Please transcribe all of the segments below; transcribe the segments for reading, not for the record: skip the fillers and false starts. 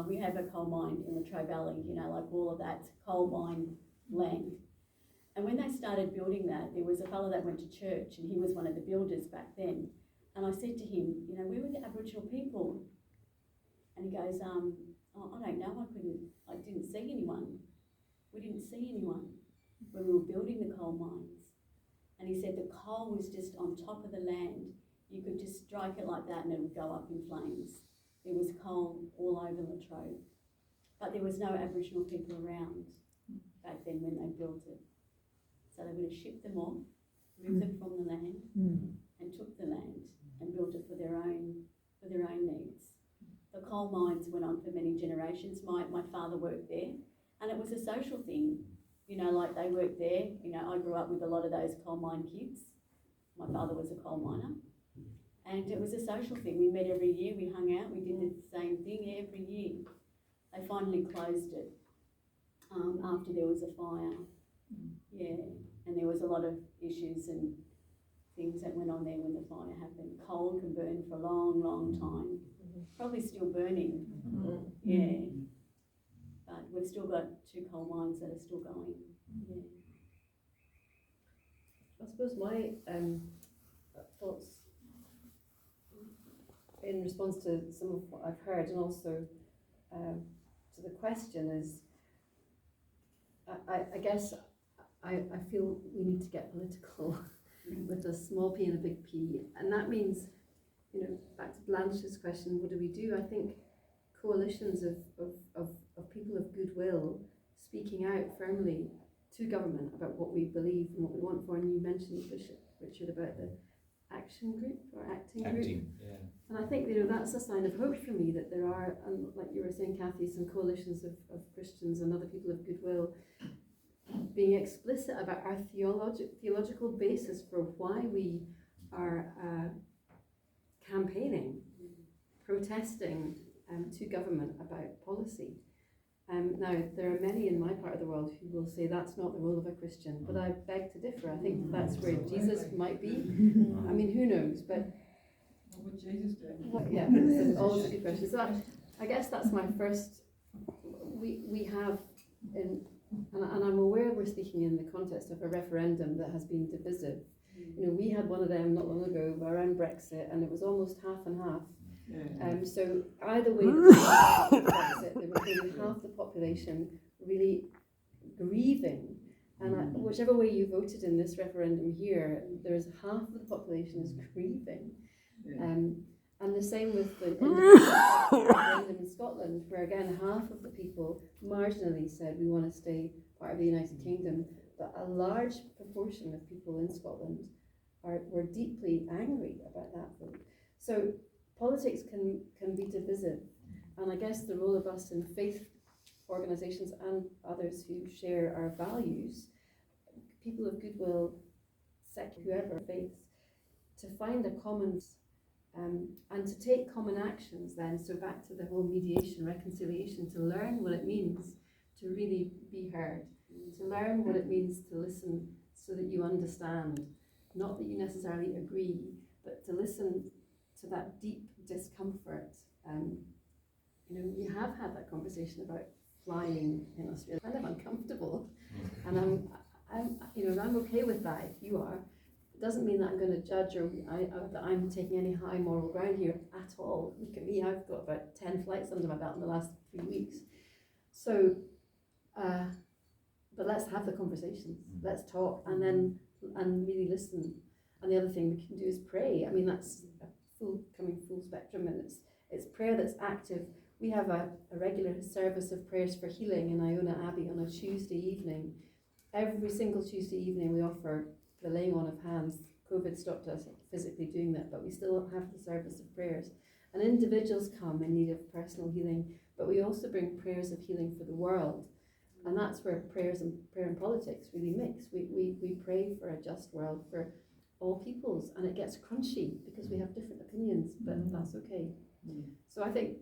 we have a coal mine in Latrobe Valley, you know, like all of that's coal mine land. And when they started building that, there was a fellow that went to church, and he was one of the builders back then. And I said to him, you know, where were the Aboriginal people? And he goes, oh, I don't know, I didn't see anyone. We didn't see anyone when we were building the coal mines. And he said the coal was just on top of the land. You could just strike it like that and it would go up in flames. There was coal all over Latrobe. But there was no Aboriginal people around back then when they built it. So they would have shipped them off, moved them from the land, and took the land and built it for their own needs. The coal mines went on for many generations. My father worked there, and it was a social thing. You know, like they worked there. You know, I grew up with a lot of those coal mine kids. My father was a coal miner. And it was a social thing. We met every year, we hung out, we did the same thing every year. They finally closed it after there was a fire. Yeah, and there was a lot of issues and things that went on there when the fire happened. Coal can burn for a long, long time. Probably still burning. Yeah. But we've still got 2 coal mines that are still going. Yeah. I suppose my thoughts in response to some of what I've heard, and also to the question is, I guess I feel we need to get political with a small p and a big P, and that means, you know, back to Blanche's question, what do we do? I think coalitions of people of goodwill speaking out firmly to government about what we believe and what we want for, and you mentioned, Richard, about the action group or acting group. Yeah. And I think, you know, that's a sign of hope for me, that there are, like you were saying, Kathy, some coalitions of Christians and other people of goodwill being explicit about our theological basis for why we are campaigning, protesting to government about policy. Now, there are many in my part of the world who will say that's not the role of a Christian, but I beg to differ. I think that's where Jesus might be. I mean, who knows? But what would Jesus do? Yeah, it's always a good question. So I guess that's my first. We have, and I'm aware we're speaking in the context of a referendum that has been divisive. You know, we had one of them not long ago around Brexit, and it was almost half and half. So either way, Brexit, there was maybe half the population really grieving, and whichever way you voted in this referendum here, there's half of the population is grieving. And the same with the referendum in Scotland, where again half of the people marginally said we want to stay part of the United Kingdom, but a large proportion of people in Scotland were deeply angry about that vote. So politics can be divisive, and I guess the role of us in faith organisations and others who share our values, people of goodwill, whoever faiths, to find a common and to take common actions then, so back to the whole mediation, reconciliation, to learn what it means to really be heard, to learn what it means to listen so that you understand, not that you necessarily agree, but to listen to that deep discomfort. You know, we have had that conversation about flying in Australia, kind of uncomfortable, and I'm okay with that if you are. It doesn't mean that I'm going to judge or that I'm taking any high moral ground here at all. Look at me, I've got about 10 flights under my belt in the last 3 weeks. So, but let's have the conversations, let's talk, and really listen. And the other thing we can do is pray. I mean, that's full spectrum, and it's prayer that's active. We have a regular service of prayers for healing in Iona Abbey on a Tuesday evening. Every single Tuesday evening we offer the laying on of hands. COVID stopped us physically doing that, but we still have the service of prayers. And individuals come in need of personal healing, but we also bring prayers of healing for the world. And that's where prayer and politics really mix. We pray for a just world for all peoples, and it gets crunchy because we have different opinions, but that's okay. So I think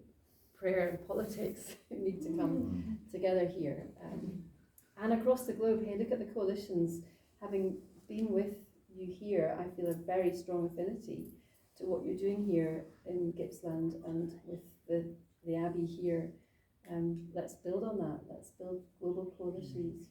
prayer and politics need to come together here. And across the globe, hey, look at the coalitions. Having been with you here, I feel a very strong affinity to what you're doing here in Gippsland and with the Abbey here. let's build on that. Let's build global coalitions.